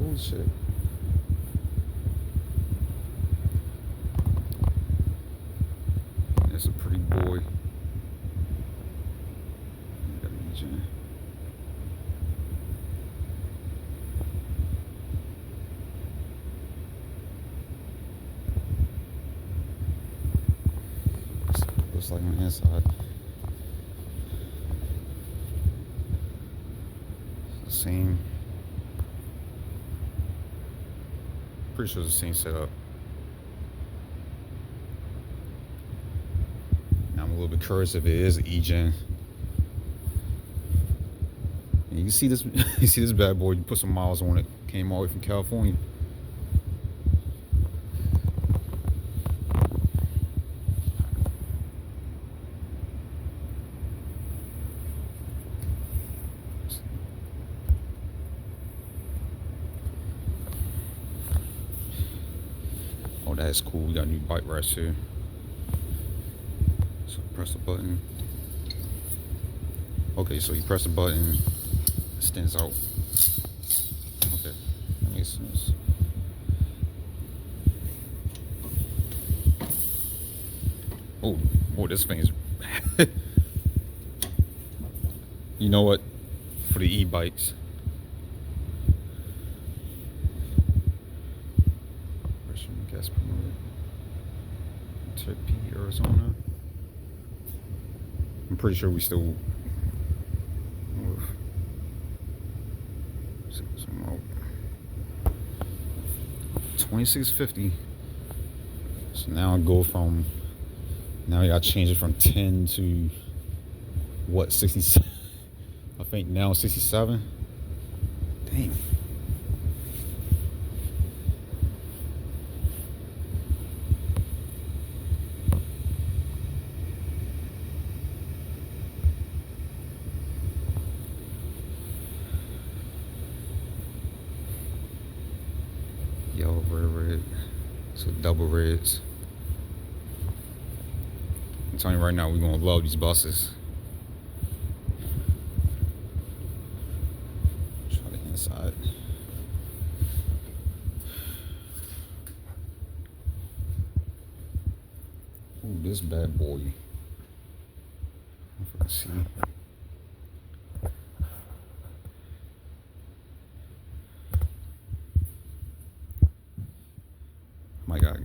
Holy shit. That's a pretty boy. Got an engine. Looks like on the inside. It's the same. Pretty sure it's the same setup. Now I'm a little bit curious if it is an E-Gen. And you can see this. You see this bad boy. You put some miles on it. Came all the way from California. Oh, that's cool. We got new bike racks here. So press the button. Okay, so you press the button, it extends out. Okay, that makes sense. Oh, this thing is. You know what? For the e-bikes. Gas promoter. Turkey, Arizona. I'm pretty sure we still. 2650. So now I go from. Now I got to change it from 10 to what, 67? I think now 67. Dang. Yellow, red. So double reds. I'm telling you right now, we're gonna love these buses. Try the inside. Ooh, this bad boy. If I can see. My God.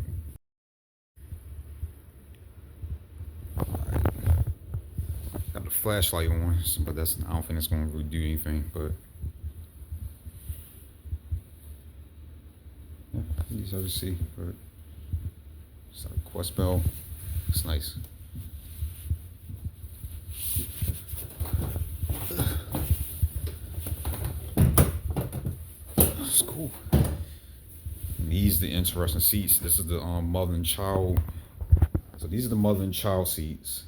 Got the flashlight on, but I don't think it's gonna really do anything, but yeah, these hard to see, but it's like a Quest bell. It's nice. It's cool. And these are the interesting seats. This is the mother and child. So these are the mother and child seats.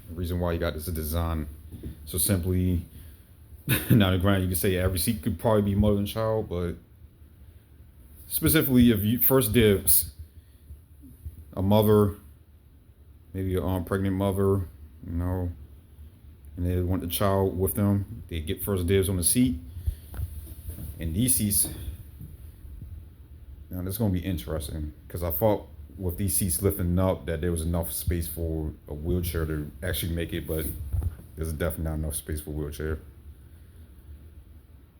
The reason why you got this design. So simply, now the ground, you can say every seat could probably be mother and child, but specifically if you first dibs, a mother, maybe a pregnant mother, you know, and they want the child with them, they get first dibs on the seat. And these seats, now this is gonna be interesting because I thought with these seats lifting up that there was enough space for a wheelchair to actually make it, but there's definitely not enough space for a wheelchair.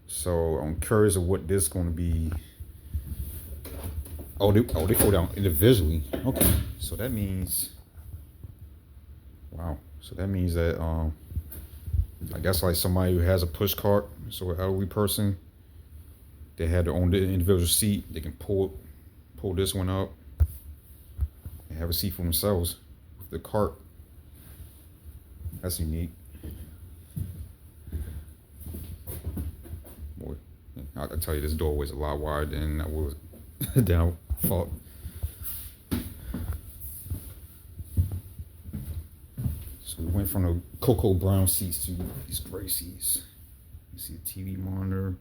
So I'm curious of what this is going to be. Oh, they fall down individually. Okay, so that means, wow. So that means that I guess like somebody who has a push cart, so an elderly person, they had their own individual seat. They can pull this one up and have a seat for themselves with the cart. That's unique. Boy, I tell you, this doorway is a lot wider than I was down thought. So we went from the cocoa brown seats to these gray seats. You see the TV monitor.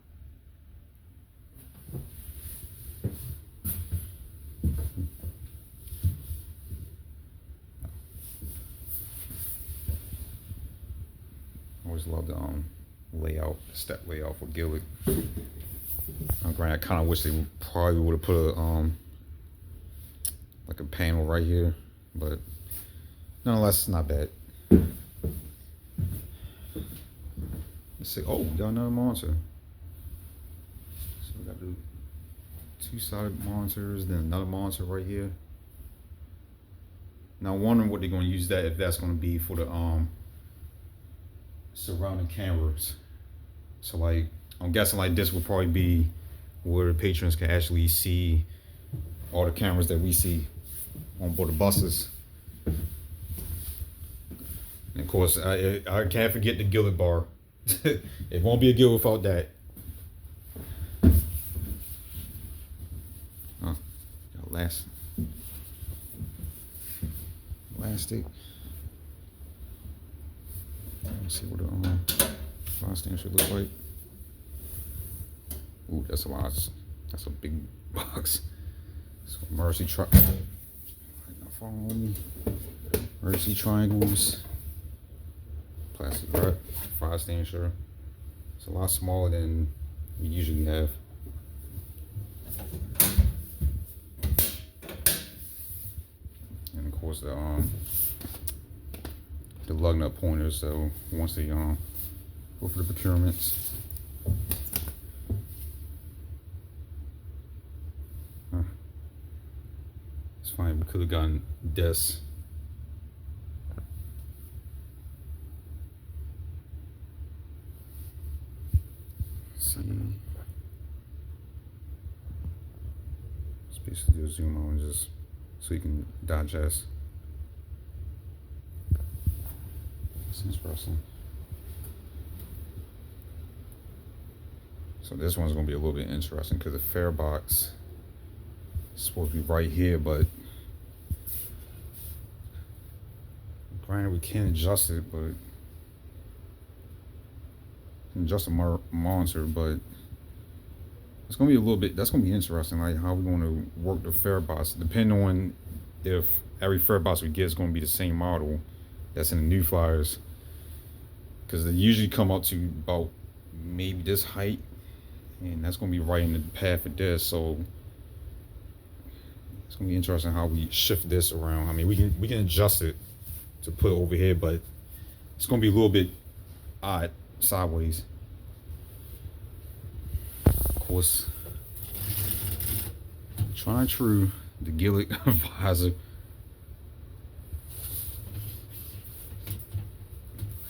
I always love the layout, the step layout for GILLIG. Granted, I kind of wish they probably would have put a like a panel right here, but nonetheless, it's not bad. Let's see. Oh, we got another monitor. So we got the two-sided monitors, then another monitor right here. Now, I'm wondering what they're going to use that, if that's going to be for the surrounding cameras. So, like, I'm guessing like this will probably be where the patrons can actually see all the cameras that we see on board the buses. And of course, I can't forget the GILLIG bar. It won't be a GILLIG without that. Oh, elastic. Let's see what the fire stand should look like. Ooh, that's a lot. That's a big box. So Mercy Mercy triangles, plastic wrap, fire extinguisher. It's a lot smaller than we usually have. And of course the lug nut pointers. So once they go for the procurements. It's fine. We could have gotten this. See, it's basically a zoom on just so you can digest. It's interesting. So this one's gonna be a little bit interesting because the fare box is supposed to be right here, but granted we can't adjust it, but adjust the monitor, but it's gonna be a little bit, that's gonna be interesting, like how we're gonna work the fare box, depending on if every fare box we get is gonna be the same model that's in the new flyers, because they usually come up to about maybe this height, and that's gonna be right in the path of this. So it's gonna be interesting how we shift this around. I mean, we can adjust it to put it over here, but it's gonna be a little bit odd sideways. Of course, trying true, the GILLIG visor.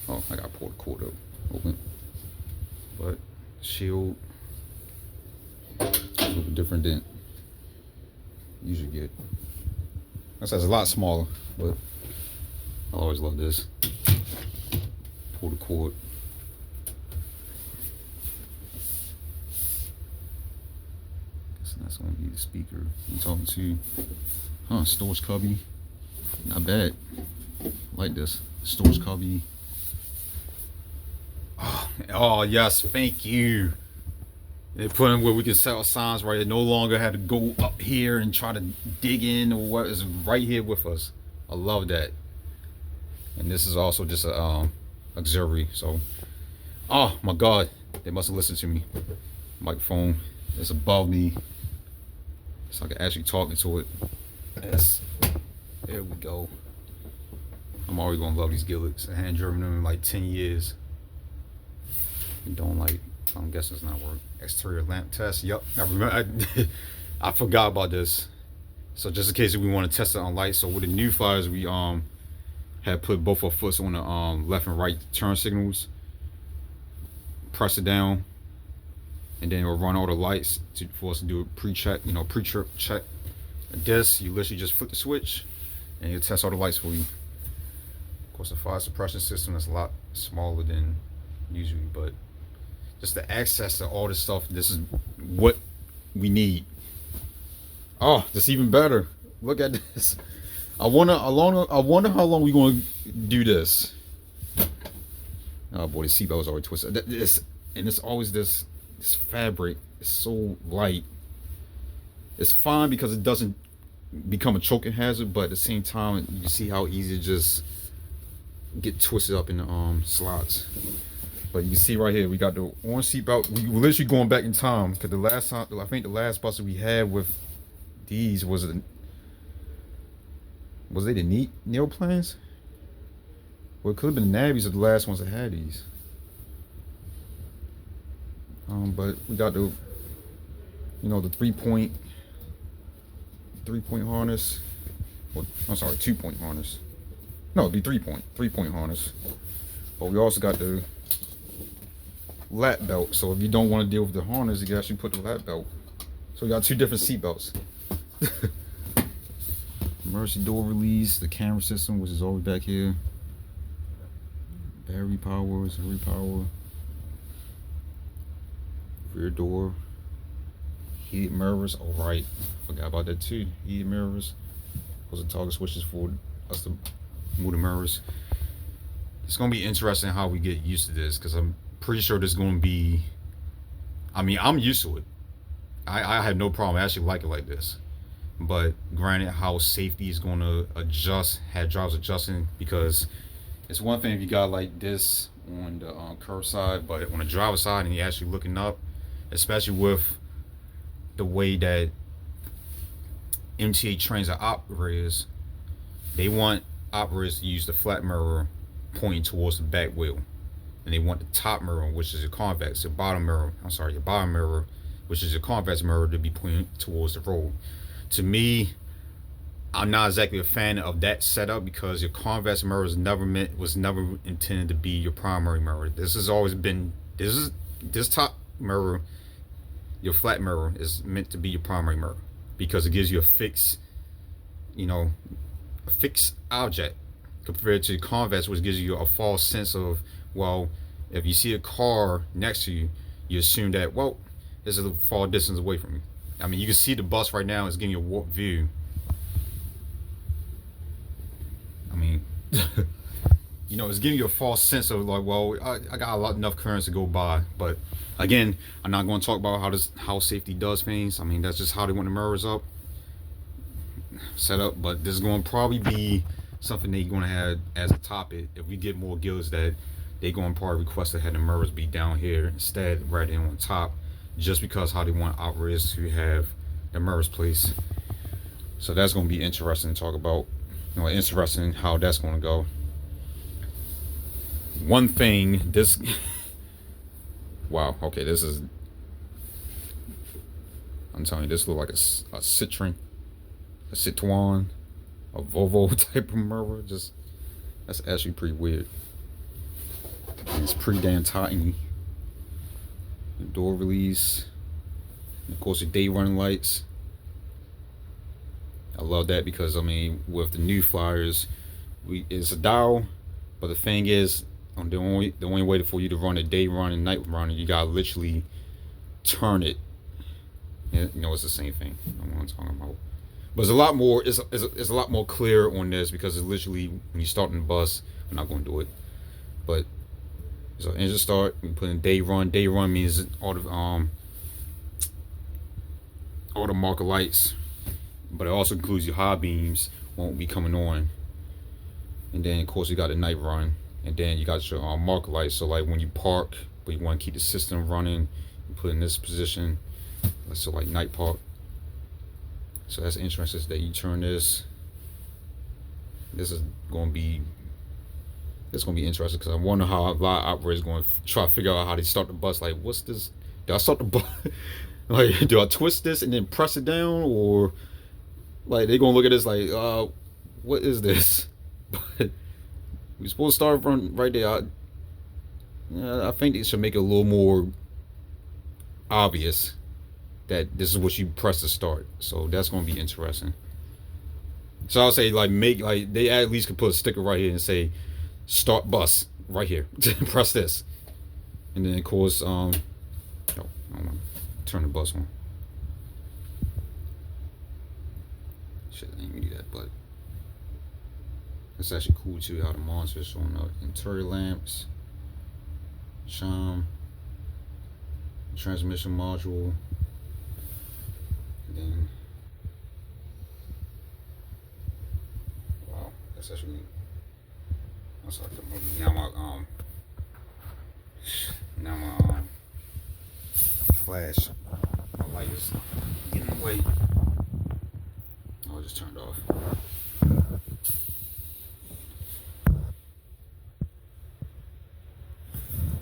Oh, I gotta pull the cord up, open. But shield, a little bit different than you usually get. That says a lot smaller, but I always love this. Pull the cord. That's gonna be the speaker I'm talking to. Huh, storage cubby. Not bad. Like this. Storage cubby. Oh yes, thank you. They put in where we can set our signs right. No longer had to go up here and try to dig in or what is right here with us. I love that. And this is also just a auxiliary. So, oh my God, they must have listened to me. Microphone is above me, so I can actually talk into it. Yes, there we go. I'm already gonna love these GILLIGs. I hadn't driven them in like 10 years. And don't like, I'm guessing it's not working. Exterior lamp test. Yep, I remember. I forgot about this. So just in case we want to test it on lights. So with the new flyers, we had put both our foots on the left and right turn signals. Press it down, and then it'll run all the lights for us to do a pre-check, pre-trip check. This, you literally just flip the switch, and it'll test all the lights for you. Of course, the fire suppression system is a lot smaller than usually, but just the access to all this stuff, this is what we need. Oh, that's even better. Look at this. I wonder how long we're going to do this. Oh boy, the seatbelt is always twisted. And it's always this fabric. It's so light. It's fine because it doesn't become a choking hazard, but at the same time, you see how easy it just get twisted up in the slots. But you can see right here, we got the orange seatbelt. We were literally going back in time because the last time, I think the last bus that we had with these was they the neoplanes? Well, it could have been the Navies are the last ones that had these. But we got the, the three-point harness. Well, I'm sorry, 2-point harness. No, it'd be three-point harness. But we also got the lap belt. So if you don't want to deal with the harness, you can actually put the lap belt. So we got 2 different seat belts. Emergency door release, the camera system, which is all the way back here. Battery power, auxiliary power. Rear door. Heated mirrors. All right, forgot about that too. Heated mirrors. Those are toggle switches for us to move the mirrors. It's gonna be interesting how we get used to this, because I'm pretty sure there's gonna be. I mean, I'm used to it. I have no problem. I actually like it like this. But granted, how safety is going to adjust, have drivers adjusting, because it's one thing if you got like this on the curb side, but on the driver's side and you're actually looking up, especially with the way that MTA trains our operators, they want operators to use the flat mirror pointing towards the back wheel, and they want the top mirror, which is your convex, your bottom mirror, which is your convex mirror, to be pointing towards the road. To me, I'm not exactly a fan of that setup, because your convex mirror was never intended to be your primary mirror. This has always been, this top mirror, your flat mirror, is meant to be your primary mirror, because it gives you a fixed object, compared to the convex, which gives you a false sense of, well, if you see a car next to you, you assume that, well, this is a far distance away from you. I mean, you can see the bus right now is giving you a warped view. I mean, it's giving you a false sense of like, well, I got enough clearance to go by. But again, I'm not going to talk about how safety does things. I mean, that's just how they want the mirrors set up. But this is going to probably be something they're going to have as a topic. If we get more guilds, that they're going to probably request to have the mirrors be down here instead, rather than on top, just because how they want operators to have the mirrors placed. So that's going to be interesting to talk about. Interesting how that's going to go. One thing, this wow, okay, this is, I'm telling you, this looks like a Citroen, a Volvo type of mirror. Just, that's actually pretty weird. And it's pretty damn tiny. Door release, and of course the day running lights. I love that, because I mean, with the new flyers, it's a dial, but the thing is, the only way for you to run a day run and night run, you gotta literally turn it. It's the same thing. I don't know what I'm talking about. But it's a lot more. It's a lot more clear on this, because it's literally when you start in the bus. I'm not going to do it, but so engine start. We put in day run. Day run means all the marker lights, but it also includes your high beams won't be coming on. And then of course you got the night run, and then you got your marker lights. So like when you park, but you want to keep the system running, you put in this position. So like night park. So that's interesting that you turn this. This is going to be. It's going to be interesting, because I wonder how a lot of operators going to try to figure out how they start the bus. Like, what's this? Do I start the bus? Like, do I twist this and then press it down, or like they're going to look at this like, what is this? But we're supposed to start from right there. I think they should make it a little more obvious that this is what you press to start. So that's going to be interesting. So I'll say they at least could put a sticker right here and say, start bus right here. Press this, and then of course I don't know, turn the bus on. Shit, I didn't need that, but it's actually cool too how the monster is showing up. Interior lamps, chime, transmission module, and then wow, that's actually. I'm sorry, yeah, Now my flash, my light is getting in the way. Oh, I just turned off. Let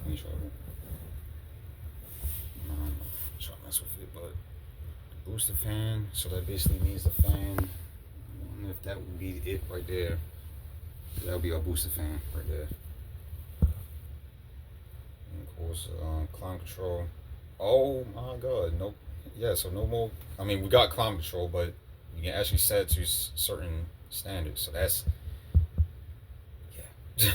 me try to mess with it, but booster fan. So that basically means the fan. I wonder if that would be it right there. That would be our booster fan right there. And of course, climate control. Oh my God, nope. Yeah, so no more. I mean, we got climate control, but you can actually set it to certain standards. So that's, yeah,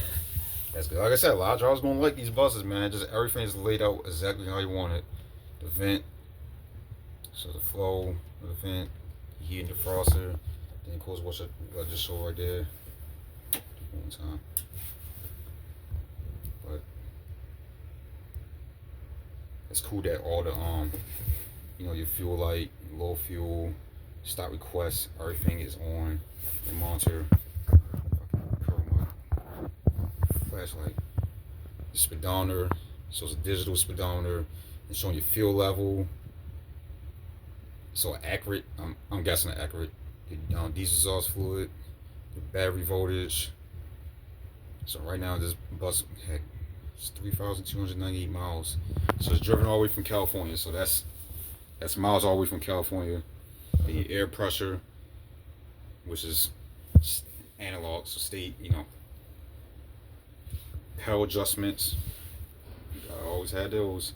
that's good. Like I said, a lot of drivers gonna like these buses, man. Just everything is laid out exactly how you want it. The vent, so the flow of the vent, the heat and defroster. Then of course, what I just showed right there. One time, but it's cool that all the you know, your fuel light, low fuel, stop requests, everything is on the monitor. Flashlight, the speedometer, so it's a digital speedometer. It's showing your fuel level, so accurate. I'm guessing accurate. The diesel exhaust fluid, the battery voltage. So right now this bus had 3,298 miles. So it's driven all the way from California. So that's miles all the way from California. And your air pressure, which is analog, so state, you know. Power adjustments. I always had those.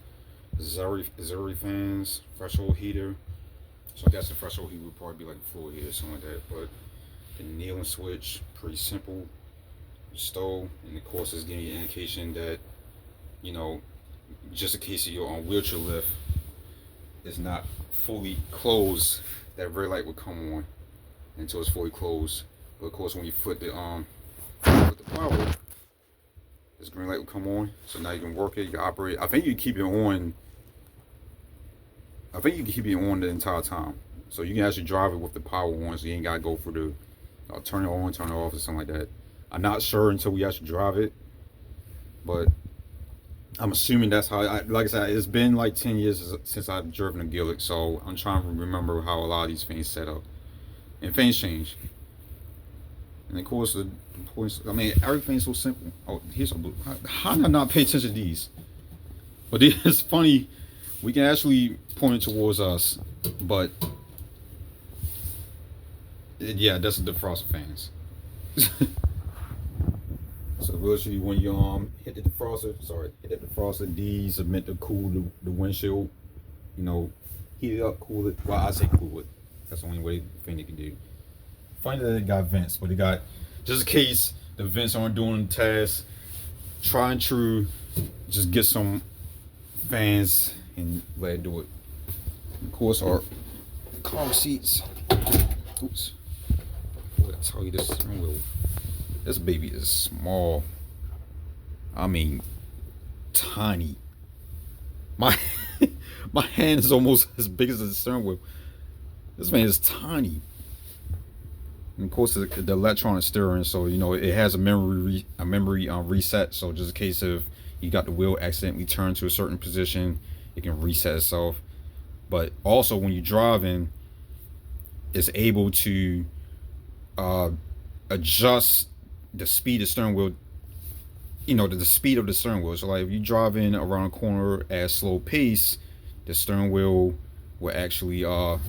Zuri fans, threshold heater. So I guess the threshold heater would probably be like a floor heater or something like that. But the kneeling switch, pretty simple. Stove, and of course it's giving you an indication that, you know, just in case you're on wheelchair lift, it's not fully closed, that red light will come on until it's fully closed. But of course when you flip the power, this green light will come on. So now you can work it, you can operate. I think you can keep it on. I think you can keep it on the entire time. So you can actually drive it with the power on, so you ain't gotta go for the turn it on, turn it off, or something like that. I'm not sure until we actually drive it, but I'm assuming that's how. Like I said, it's been like 10 years since I've driven a GILLIG, so I'm trying to remember how a lot of these things set up, and things change. And of course, the points. I mean, everything's so simple. Oh, here's a blue. How did I not pay attention to these? But it's funny. We can actually point it towards us, but yeah, that's the defroster fans. So literally when you hit the defroster, these are meant to cool the windshield, you know, heat it up, cool it. Well, I say cool it. That's the only thing they can do. Funny that it got vents, but it got, just in case the vents aren't doing the task, try and true, just get some fans and let it do it. Of course, our car seats. Oops. I'll tell you this steering wheel. This baby is small. I mean, tiny. My hand is almost as big as the steering wheel. This man is tiny. And of course, the electronic steering, so you know it has a memory reset. So just in case if you got the wheel accidentally turned to a certain position, it can reset itself. But also when you're driving, it's able to adjust the speed of the steering wheel, you know, the speed of the steering wheel. So like if you're driving around a corner at a slow pace, the steering wheel will actually now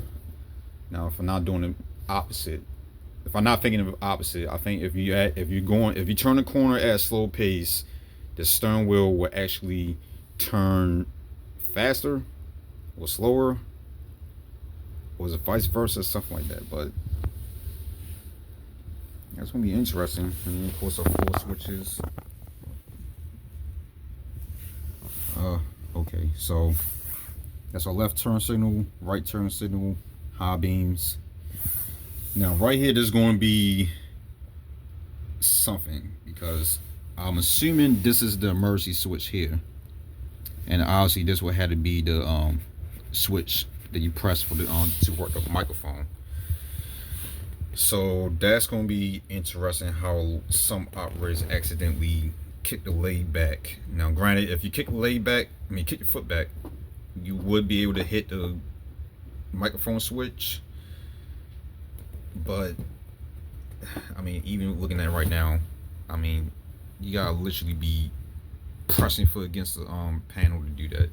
if I'm not doing the opposite, if I'm not thinking of the opposite, I think if you turn the corner at a slow pace, the steering wheel will actually turn faster or slower, or is it vice versa, something like that. But that's gonna be interesting. And then of course our 4 switches. Okay, so that's our left turn signal, right turn signal, high beams. Now right here there's going to be something, because I'm assuming this is the emergency switch here, and obviously this would have to be the switch that you press for the to work the microphone. So that's going to be interesting how some operators accidentally kick the leg back. Now, granted, if you kick the leg back, kick your foot back, you would be able to hit the microphone switch. But even looking at it right now, you gotta literally be pressing your foot against the panel to do that.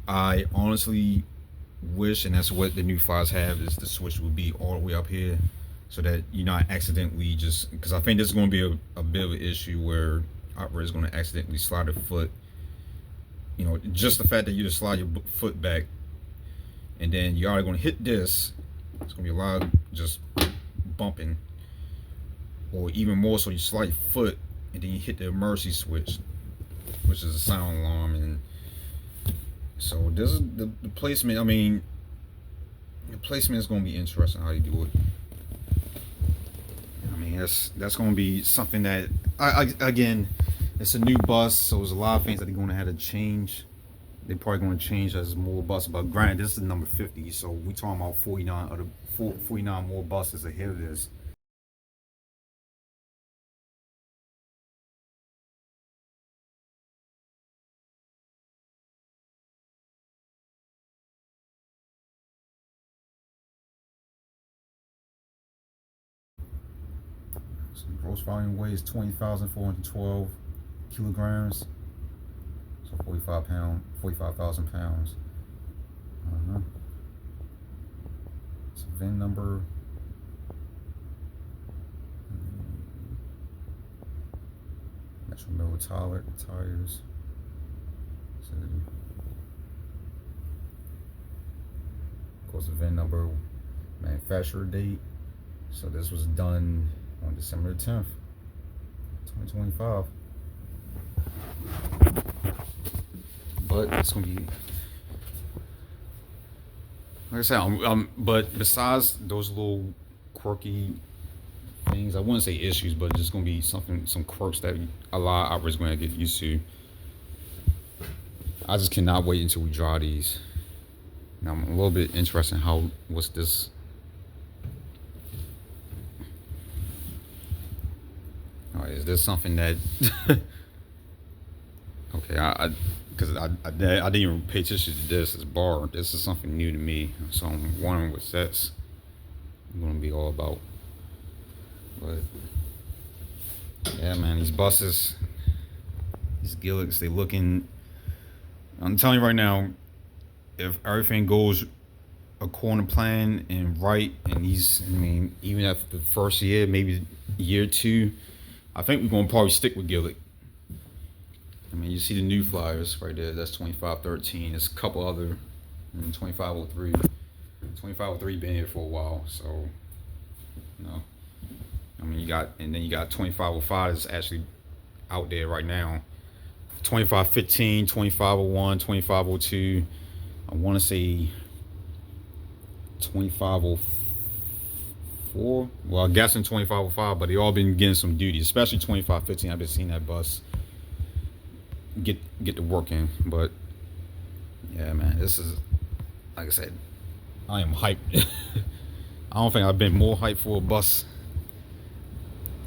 I honestly wish, and that's what the new files have, is the switch would be all the way up here, so that you're not accidentally just, because I think this is going to be a bit of an issue where operator is going to accidentally slide their foot. Just the fact that you just slide your foot back, and then you're already going to hit this, it's going to be a lot of just bumping. Or even more so, you slide your foot and then you hit the emergency switch, which is a sound alarm. And so this is the placement. The placement is going to be interesting how you do it. That's going to be something that again, it's a new bus, so there's a lot of things that they're going to have to change. They're probably going to change as more buses, but granted, this is number 50, so we talking about 49 more buses ahead of this. So gross volume weight is 20,412 kilograms. So 45,000 pounds. So VIN number. Metro Mill tires. So, of course, the VIN number, manufacturer date. So this was done on December 10th, 2025. But it's gonna be, like I said, but besides those little quirky things, I wouldn't say issues, but just gonna be some quirks that a lot of operators gonna get used to. I just cannot wait until we draw these. Now I'm a little bit interested in what's this. Is this something that okay, because I didn't even pay attention to this bar. This is something new to me, so I'm wondering what that's going to be all about. But yeah, man, these buses, these GILLIGs, they looking, I'm telling you right now, if everything goes according to plan and right, and these, even after the first year, maybe year two, I think we're going to probably stick with GILLIG. You see the new flyers right there. That's 2513. There's a couple other, 2503. 2503 been here for a while, so you got, and then you got 2505 that's actually out there right now. 2515, 2501, 2502. I want to say 2504. Well, I guess in 2505, but they all been getting some duties, especially 2515. I've been seeing that bus get to working. But yeah, man, this is, like I said, I am hyped. I don't think I've been more hyped for a bus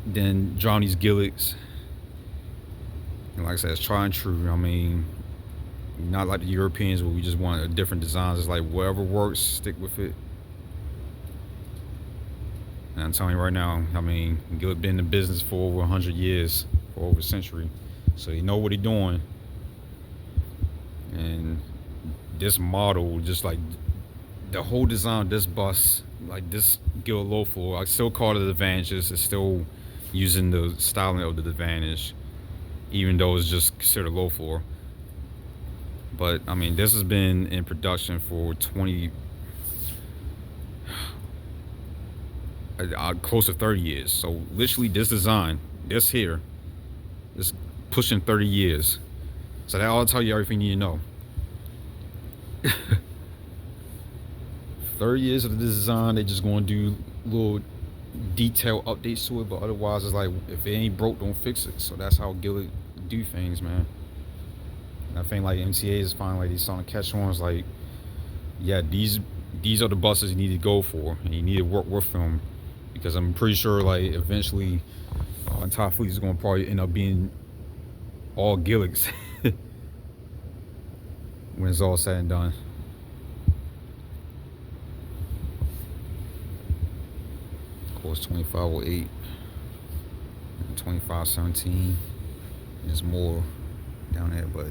than drawing these GILLIGs. And like I said, it's tried and true. Not like the Europeans where we just want a different designs. It's like whatever works, stick with it. And I'm telling you right now, GILLIG been in the business for over 100 years, for over a century. So they know what they're doing. And this model, just like the whole design of this bus, like this GILLIG low floor, I still call it the Advantages. It's still using the styling of the Advantage, even though it's just considered low floor. But this has been in production for close to 30 years. So literally this design, this here, is pushing 30 years. So that ought to tell you everything you need to know. 30 years of the design, they just going to do little detail updates to it, but otherwise it's like, if it ain't broke, don't fix it. So that's how GILLIG do things, man. And I think like MTA is finally, like, starting to catch on. It's like, yeah, these are the buses you need to go for, and you need to work with them, because I'm pretty sure like eventually entire fleet is going to probably end up being all GILLIGs when it's all said and done. Of course, 2508 and 2517. There's more down there, but